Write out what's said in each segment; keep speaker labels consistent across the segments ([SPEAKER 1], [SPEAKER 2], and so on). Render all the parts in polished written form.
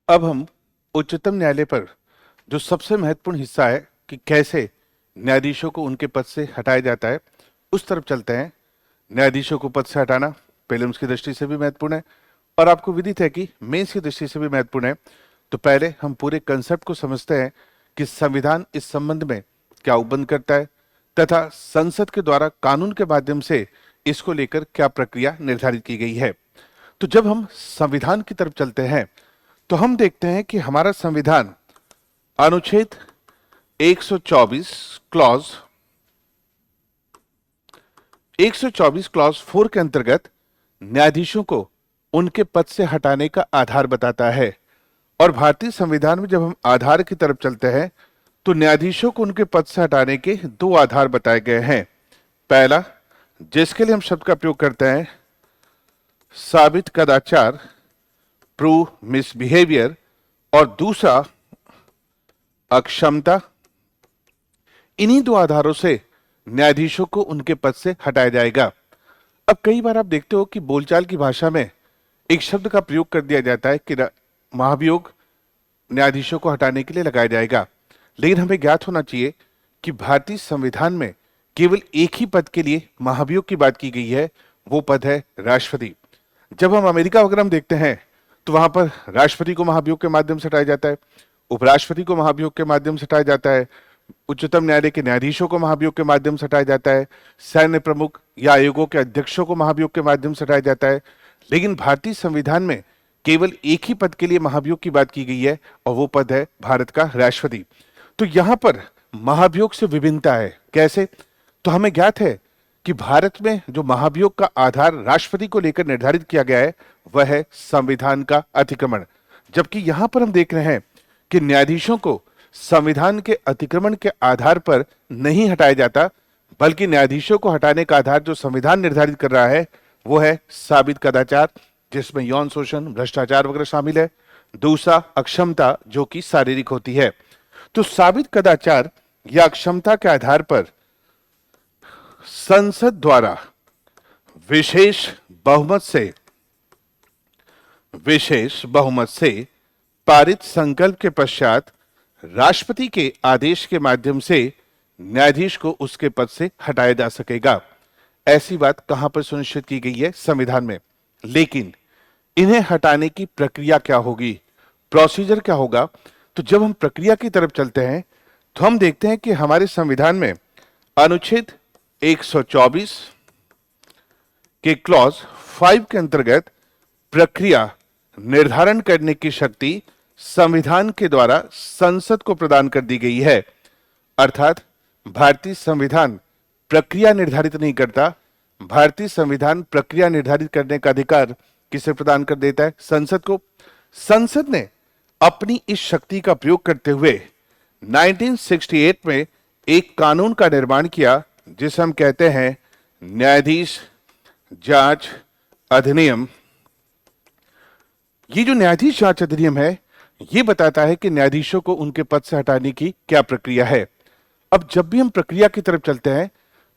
[SPEAKER 1] अब हम उच्चतम न्यायालय पर जो सबसे महत्वपूर्ण हिस्सा है कि कैसे न्यायाधीशों को उनके पद से हटाया जाता है, उस तरफ चलते हैं। न्यायाधीशों को पद से हटाना प्रीलिम्स की दृष्टि से भी महत्वपूर्ण है और आपको विदित है कि मेंस की दृष्टि से भी महत्वपूर्ण है। तो पहले हम पूरे कंसेप्ट को समझते हैं कि संविधान इस संबंध में क्या उपबंध करता है तथा संसद के द्वारा कानून के माध्यम से इसको लेकर क्या प्रक्रिया निर्धारित की गई है। तो जब हम संविधान की तरफ चलते हैं तो हम देखते हैं कि हमारा संविधान अनुच्छेद 124 क्लॉज 4 के अंतर्गत न्यायाधीशों को उनके पद से हटाने का आधार बताता है। और भारतीय संविधान में जब हम आधार की तरफ चलते हैं तो न्यायाधीशों को उनके पद से हटाने के दो आधार बताए गए हैं। पहला, जिसके लिए हम शब्द का प्रयोग करते हैं, साबित कदाचार, प्रूव मिसबिहेवियर, और दूसरा अक्षमता। इन्हीं दो आधारों से न्यायाधीशों को उनके पद से हटाया जाएगा। अब कई बार आप देखते हो कि बोलचाल की भाषा में एक शब्द का प्रयोग कर दिया जाता है कि महाभियोग न्यायाधीशों को हटाने के लिए लगाया जाएगा, लेकिन हमें ज्ञात होना चाहिए कि भारतीय संविधान में केवल एक ही पद के लिए महाभियोग की बात की गई है, वो पद है राष्ट्रपति। जब हम अमेरिका वगैरह में देखते हैं तो वहां पर राष्ट्रपति को महाभियोग के माध्यम से हटाया जाता है, उपराष्ट्रपति को महाभियोग के माध्यम से हटाया जाता है, उच्चतम न्यायालय के न्यायाधीशों को महाभियोग के माध्यम से हटाया जाता है, सैन्य प्रमुख या आयोगों के अध्यक्षों को महाभियोग के माध्यम से हटाया जाता है। लेकिन भारतीय संविधान में केवल एक ही पद के लिए महाभियोग की बात की गई है और वो पद है भारत का राष्ट्रपति। तो यहां पर महाभियोग से विभिन्नता है। कैसे? तो हमें ज्ञात है कि भारत में जो महाभियोग का आधार राष्ट्रपति को लेकर निर्धारित किया गया है वह है संविधान का अतिक्रमण, जबकि यहां पर हम देख रहे हैं कि न्यायाधीशों को संविधान के अतिक्रमण के आधार पर नहीं हटाया जाता, बल्कि न्यायाधीशों को हटाने का आधार जो संविधान निर्धारित कर रहा है वो है साबित कदाचार, जिसमें यौन शोषण, भ्रष्टाचार वगैरह शामिल है। दूसरा अक्षमता, जो कि शारीरिक होती है। तो साबित कदाचार या अक्षमता के आधार पर संसद द्वारा विशेष बहुमत से पारित संकल्प के पश्चात राष्ट्रपति के आदेश के माध्यम से न्यायाधीश को उसके पद से हटाया जा सकेगा। ऐसी बात कहां पर सुनिश्चित की गई है? संविधान में। लेकिन इन्हें हटाने की प्रक्रिया क्या होगी, प्रोसीजर क्या होगा? तो जब हम प्रक्रिया की तरफ चलते हैं तो हम देखते हैं कि हमारे संविधान में अनुच्छेद 124 के क्लॉज 5 के अंतर्गत प्रक्रिया निर्धारण करने की शक्ति संविधान के द्वारा संसद को प्रदान कर दी गई है। अर्थात भारतीय संविधान प्रक्रिया निर्धारित नहीं करता, भारतीय संविधान प्रक्रिया निर्धारित करने का अधिकार किसे प्रदान कर देता है? संसद को। संसद ने अपनी इस शक्ति का प्रयोग करते हुए 1968 में एक कानून का निर्माण किया जिसे हम कहते हैं न्यायाधीश जांच अधिनियम। ये जो न्यायाधीश जांच अधिनियम है ये बताता है कि न्यायाधीशों को उनके पद से हटाने की क्या प्रक्रिया है। अब जब भी हम प्रक्रिया की तरफ चलते हैं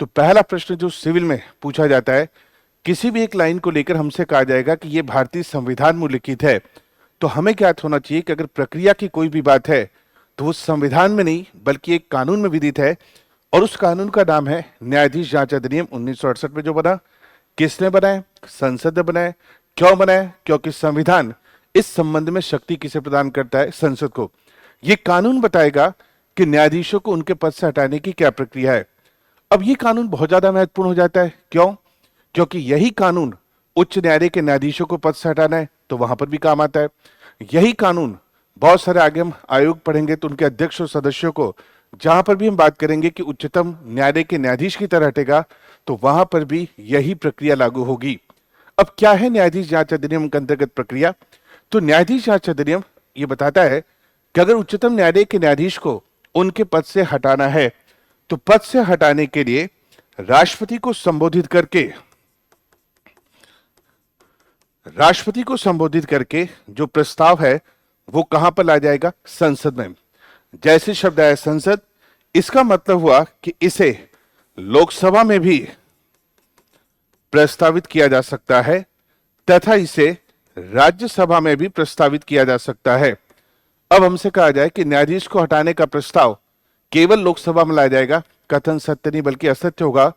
[SPEAKER 1] तो पहला प्रश्न जो सिविल में पूछा जाता है, किसी भी एक लाइन को लेकर हमसे कहा जाएगा कि यह भारतीय संविधान में उल्लिखित है, तो हमें ज्ञात होना चाहिए कि अगर प्रक्रिया की कोई भी बात है तो वो संविधान में नहीं बल्कि एक कानून में विदित है, और उस कानून का नाम है न्यायाधीश जांच अधिनियम 1968 में जो बना। किसने बनाया? संसद ने बनाया। क्यों बनाया? क्योंकि संविधान इस संबंध में शक्ति किसे प्रदान करता है? संसद को। यह कानून बताएगा कि न्यायाधीशों को उनके पद से हटाने की क्या प्रक्रिया है। अब यह कानून बहुत ज्यादा महत्वपूर्ण हो जाता है। क्यों? क्योंकि यही कानून उच्च न्यायालय के न्यायाधीशों को पद से हटाना है तो वहां पर भी काम आता है। यही कानून बहुत सारे आगे हम आयोग पढ़ेंगे तो उनके अध्यक्ष और सदस्यों को, जहां पर भी हम बात करेंगे कि उच्चतम न्यायालय के न्यायाधीश की तरह हटेगा, तो वहां पर भी यही प्रक्रिया लागू होगी। अब क्या है न्यायाधीश जांच अधिनियम के अंतर्गत प्रक्रिया? तो न्यायाधीश जांच अधिनियम ये बताता है कि अगर उच्चतम न्यायालय के न्यायाधीश को उनके पद से हटाना है तो पद से हटाने के लिए राष्ट्रपति को संबोधित करके जो प्रस्ताव है वो कहां पर लाया जाएगा? संसद में। जैसे शब्द आया संसद, इसका मतलब हुआ कि इसे लोकसभा में भी प्रस्तावित किया जा सकता है तथा इसे राज्यसभा में भी प्रस्तावित किया जा सकता है। अब हमसे कहा जाए कि न्यायाधीश को हटाने का प्रस्ताव केवल लोकसभा में लाया जाएगा, कथन सत्य नहीं बल्कि असत्य होगा,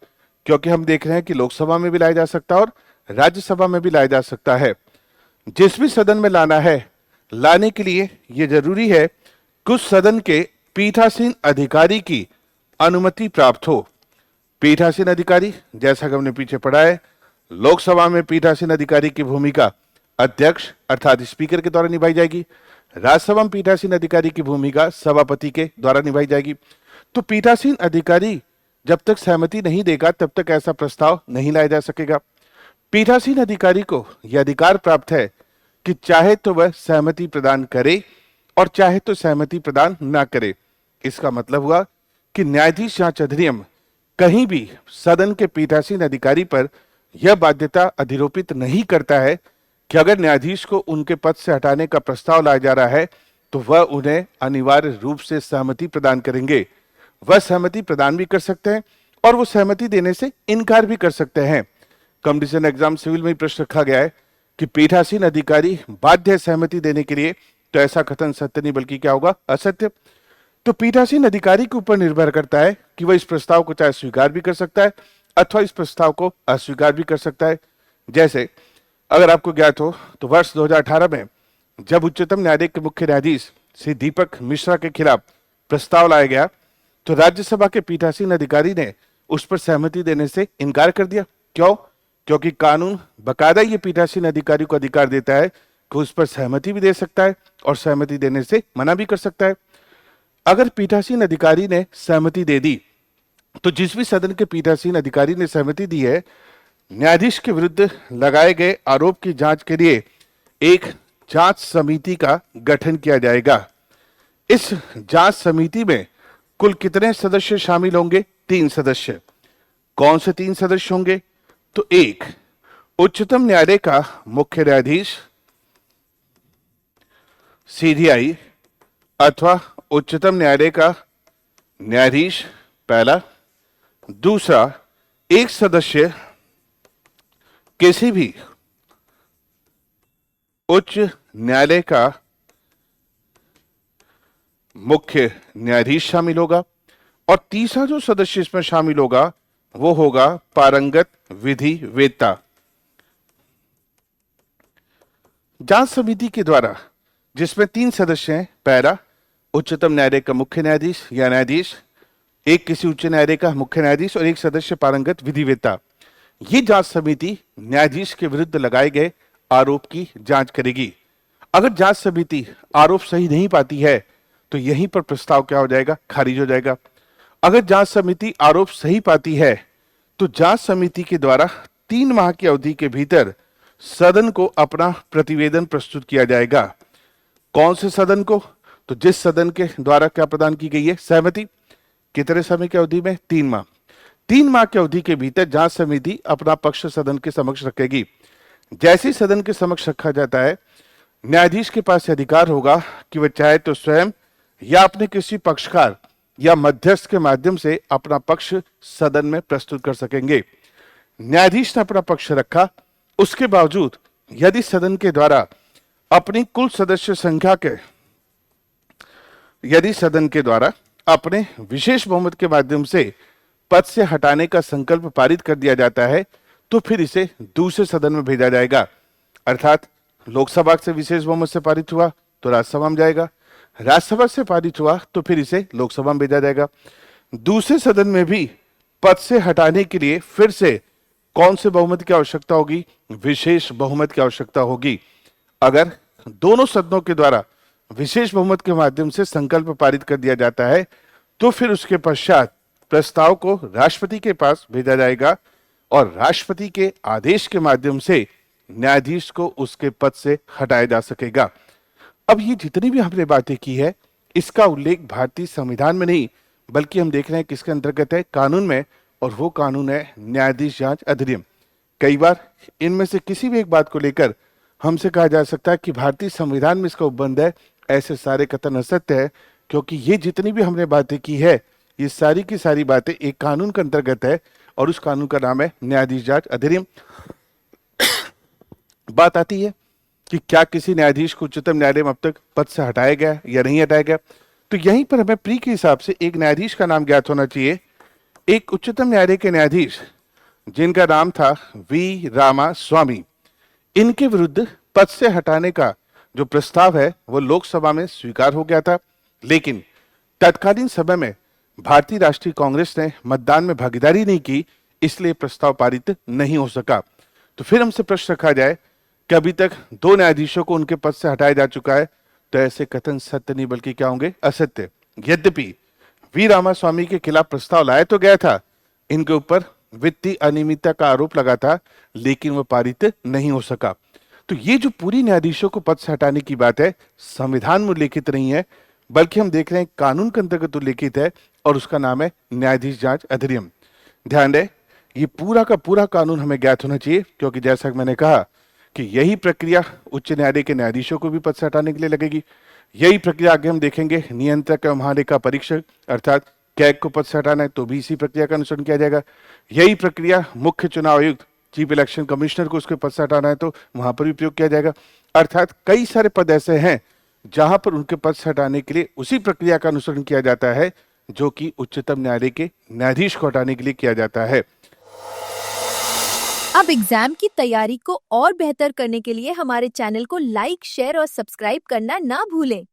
[SPEAKER 1] क्योंकि हम देख रहे हैं कि लोकसभा में भी लाया जा सकता है और राज्यसभा में भी लाया जा सकता है। जिस भी सदन में लाना है, लाने के लिए यह जरूरी है कि उस सदन के पीठासीन अधिकारी की अनुमति प्राप्त हो। पीठासीन अधिकारी, जैसा कि हमने पीछे पढ़ा है, लोकसभा में पीठासीन अधिकारी की भूमिका अध्यक्ष अर्थात स्पीकर के द्वारा निभाई जाएगी। राज्यसभा में पीठासीन अधिकारी की भूमिका सभापति के द्वारा निभाई जाएगी। तो पीठासीन अधिकारी जब तक सहमति नहीं देगा तब तक ऐसा प्रस्ताव नहीं लाया जा सकेगा। पीठासीन अधिकारी को यह अधिकार प्राप्त है कि चाहे तो वह सहमति प्रदान करे और चाहे तो सहमति प्रदान न करे। इसका मतलब हुआ कि न्यायाधीश जांच अधिनियम कहीं भी सदन के पीठासीन अधिकारी पर यह बाध्यता अधिरोपित नहीं करता है कि अगर न्यायाधीश को उनके पद से हटाने का प्रस्ताव लाया जा रहा है तो वह उन्हें अनिवार्य रूप से सहमति प्रदान करेंगे। वह सहमति प्रदान भी कर सकते हैं और वो सहमति देने से इनकार भी कर सकते हैं। कॉम्पिटिशन एग्जाम सिविल में प्रश्न रखा गया है कि पीठासीन अधिकारी बाध्य सहमति देने के लिए, तो ऐसा कथन सत्य नहीं बल्कि क्या होगा, असत्य। तो पीठासीन अधिकारी के ऊपर निर्भर करता है कि वह इस प्रस्ताव को चाहे स्वीकार भी कर सकता है अथवा इस प्रस्ताव को अस्वीकार भी कर सकता है। जैसे अगर आपको ज्ञात हो तो वर्ष 2018 में जब उच्चतम न्यायालय के मुख्य न्यायाधीश श्री दीपक मिश्रा के खिलाफ प्रस्ताव लाया गया तो राज्यसभा के पीठासीन अधिकारी ने उस पर सहमति देने से इनकार कर दिया। क्यों? क्योंकि कानून बकायदा ये पीठासीन अधिकारी को अधिकार देता है कि उस पर सहमति भी दे सकता है और सहमति देने से मना भी कर सकता है। अगर पीठासीन अधिकारी ने सहमति दे दी तो जिस भी सदन के पीठासीन अधिकारी ने सहमति दी है, न्यायाधीश के विरुद्ध लगाए गए आरोप की जांच के लिए एक जांच समिति का गठन किया जाएगा। इस जांच समिति में कुल कितने सदस्य शामिल होंगे? 3 सदस्य। कौन से 3 सदस्य होंगे? तो एक उच्चतम न्यायालय का मुख्य न्यायाधीश सीडीआई अथवा उच्चतम न्यायालय का न्यायाधीश पहला। दूसरा, एक सदस्य किसी भी उच्च न्यायालय का मुख्य न्यायाधीश शामिल होगा और तीसरा जो सदस्य इसमें शामिल होगा वो होगा पारंगत विधि वेत्ता। जांच समिति के द्वारा जिसमें 3 सदस्य हैं, पहला उच्चतम न्यायालय का मुख्य न्यायाधीश या न्यायाधीश, एक किसी उच्च न्यायालय का मुख्य न्यायाधीश और एक सदस्य पारंगत विधिवेत्ता। ये जांच समिति न्यायाधीश के विरुद्ध लगाए गए आरोप की जांच करेगी। अगर जांच समिति आरोप सही नहीं पाती है तो यहीं पर प्रस्ताव क्या हो जाएगा? खारिज हो जाएगा। अगर जांच समिति आरोप सही पाती है तो जांच समिति के द्वारा 3 माह की अवधि के भीतर सदन को अपना प्रतिवेदन प्रस्तुत किया जाएगा। कौन से सदन को? तो जिस सदन के द्वारा क्या प्रदान की गई है? सहमति। कितने समय की अवधि में? 3 माह। 3 माह की अवधि के भीतर जांच समिति अपना पक्ष सदन के समक्ष रखेगी। जैसे ही सदन के समक्ष रखा जाता है, न्यायाधीश के पास अधिकार होगा कि वह चाहे तो स्वयं या अपने किसी पक्षकार या मध्यस्थ के माध्यम से अपना पक्ष सदन में प्रस्तुत कर सकेंगे। न्यायाधीश ने अपना पक्ष रखा, उसके बावजूद यदि सदन के द्वारा अपनी कुल सदस्य संख्या के यदि सदन के द्वारा अपने विशेष बहुमत के माध्यम से पद से हटाने का संकल्प पारित कर दिया जाता है तो फिर इसे दूसरे सदन में भेजा जाएगा। अर्थात लोकसभा से विशेष बहुमत से पारित हुआ तो राज्यसभा में जाएगा, राज्यसभा से पारित हुआ तो फिर इसे लोकसभा में भेजा जाएगा। दूसरे सदन में भी पद से हटाने के लिए फिर से कौन से बहुमत की आवश्यकता होगी? विशेष बहुमत की आवश्यकता होगी। अगर दोनों सदनों के द्वारा विशेष बहुमत के माध्यम से संकल्प पारित कर दिया जाता है तो फिर उसके पश्चात प्रस्ताव को राष्ट्रपति के पास भेजा जाएगा और राष्ट्रपति के आदेश के माध्यम से न्यायाधीश को उसके पद से हटाया जा सकेगा। अब ये जितनी भी हमने बातें की है इसका उल्लेख भारतीय संविधान में नहीं बल्कि हम देख रहे हैं किसके अंतर्गत है? कानून में, और वो कानून है न्यायाधीश जांच अधिनियम। कई बार इनमें से किसी भी एक बात को लेकर हमसे कहा जा सकता है कि भारतीय संविधान में इसका उपबंध है। ऐसे सारे कथन असत्य है, क्योंकि ये जितनी भी हमने बातें की है ये सारी की सारी बातें एक कानून के अंतर्गत है और उस कानून का नाम है न्यायाधीश जांच अधिनियम। बात आती है कि क्या किसी न्यायाधीश को उच्चतम न्यायालय में अब तक पद से हटाया गया या नहीं हटाया गया। तो यहीं पर हमें प्री के हिसाब से एक न्यायाधीश का नाम ज्ञात होना चाहिए, एक उच्चतम न्यायालय के न्यायाधीश जिनका नाम था वी रामास्वामी। इनके विरुद्ध पद से हटाने का जो प्रस्ताव है वो लोकसभा में स्वीकार हो गया था, लेकिन तत्कालीन समय में भारतीय राष्ट्रीय कांग्रेस ने मतदान में भागीदारी नहीं की, इसलिए प्रस्ताव पारित नहीं हो सका। तो फिर हमसे प्रश्न रखा जाए कि अभी तक 2 न्यायाधीशों को उनके पद से हटाया जा चुका है, तो ऐसे कथन सत्य नहीं बल्कि क्या होंगे, असत्य। यद्यपि वी रामास्वामी के खिलाफ प्रस्ताव लाया तो गया था, इनके ऊपर वित्तीय अनियमितता का आरोप लगा था, लेकिन वह पारित नहीं हो सका। तो ये जो पूरी न्यायाधीशों को पद से हटाने की बात है, संविधान में उल्लेखित नहीं है, बल्कि हम देख रहे हैं कानून के अंतर्गत उल्लेखित है, और उसका नाम है न्यायाधीश जांच अधिनियम। ध्यान दें, ये पूरा का पूरा कानून हमें ज्ञात होना चाहिए, क्योंकि जैसा कि मैंने कहा कि यही प्रक्रिया उच्च न्यायालय के न्यायाधीशों को भी पद से हटाने के लिए लगेगी। यही प्रक्रिया आगे हम देखेंगे नियंत्रक एवं महालेखा परीक्षक अर्थात कैग को पद से हटाना है तो भी इसी प्रक्रिया का अनुसरण किया जाएगा। यही प्रक्रिया मुख्य चुनाव आयुक्त चीफ इलेक्शन कमिश्नर को उसके पद से हटाना है तो वहां पर भी प्रयोग किया जाएगा। अर्थात कई सारे पद ऐसे हैं जहां पर उनके पद से हटाने के लिए उसी प्रक्रिया का अनुसरण किया जाता है जो कि उच्चतम न्यायालय के न्यायाधीश को हटाने के लिए किया जाता है।
[SPEAKER 2] अब एग्जाम की तैयारी को और बेहतर करने के लिए हमारे चैनल को लाइक, शेयर और सब्सक्राइब करना ना भूलें।